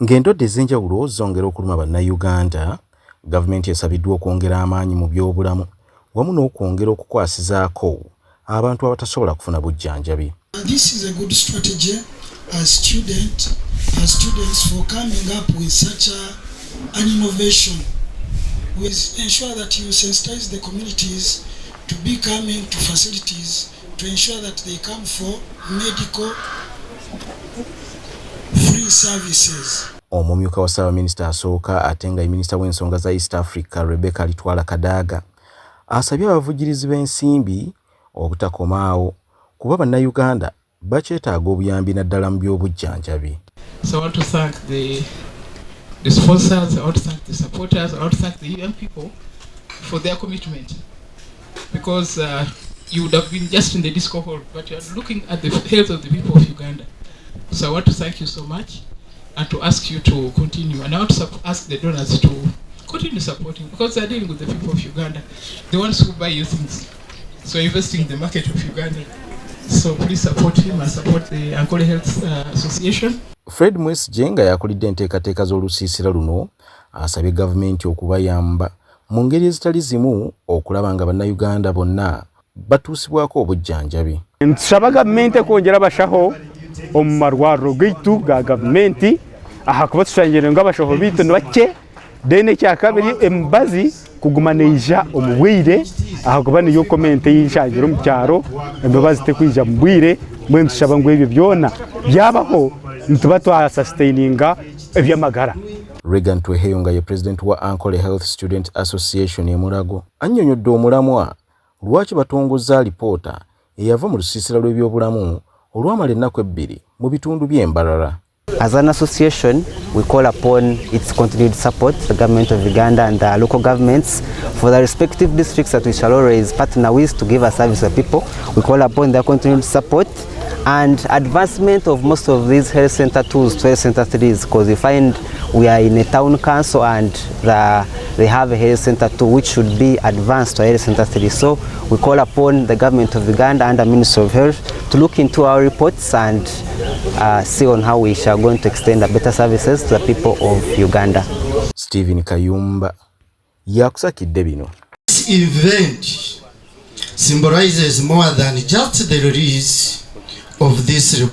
Ng'endwadde ez'enjawulo zongera okuluma bannayuganda, gavumenti esabiddwa okwongera amaanyi mu byobulamu wamu n'okwongera okukwasizaako abantu abatasobola kufuna bujjanjabi. This is a good strategy as students for coming up with such an innovation. We ensure that you sensitize the communities to be coming to facilities to ensure that they come for medical free services. Omumyuka wa Ssaabaminisita asooka ate nga minisita w'ensonga za East Africa Rebecca Litwala Kadaga asabye abavugirizi b'ensimbi obutakomaawo kuba bannayuganda bakyetaaga obuyambi naddala mu by'obujjanjabi. So I want to thank the sponsors, I want to thank the supporters, I want to thank the young people for their commitment, because you would have been just in the disco hall, but you are looking at the health of the people of Uganda. So I want to thank you so much and to ask you to continue. And I want to ask the donors to continue supporting, because they are dealing with the people of Uganda, the ones who buy you things. So investing in the market of Uganda. So please support him and support the Ankole Health Association. Fred Mwesigye nga yakulidde enteekateeka z'olusiisira luno asabye gavumenti okubayamba mu ngeri ezitali zimu okulaba nga bannayuganda bonna batuusibwako obujjanjabi. Nsaba gavumenti kwongera bashaho omu marwariro gaitu ga gavumenti ahakuba tushangire nga abashaho bitu ni bake. Dene kyakabiri embazi kuguma neija omu bwire ahakuba niyo komenti y'ishangira mu kyaro embabazi tekwija mu bwire mwe ntushaba ngo ebyo byona byabaho ntuba twasustaininga ebyamagara. Regan Tweheyo nga ye president wa Ankole Health Student Association e Mulago annyonnyodde omulamwa lwaki batongoza alipoota eyava mu lusiisira lw'ebyobulamu olwamala ennaku ebbiri mu bitundu by'embalala. As an association, we call upon its continued support, the government of Uganda and the local governments for the respective districts that we shall always partner with to give a service to the people. We call upon their continued support and advancement of most of these health center tools to health center 3s, because we find we are in a town council and they have a health center 2 which should be advanced to health center 3. So we call upon the government of Uganda and the Ministry of Health to look into our reports and see on how we shall going to extend better services to the people of Uganda. Stephen Kayumba yakusakidde bino. This event symbolizes more than just the release of this report.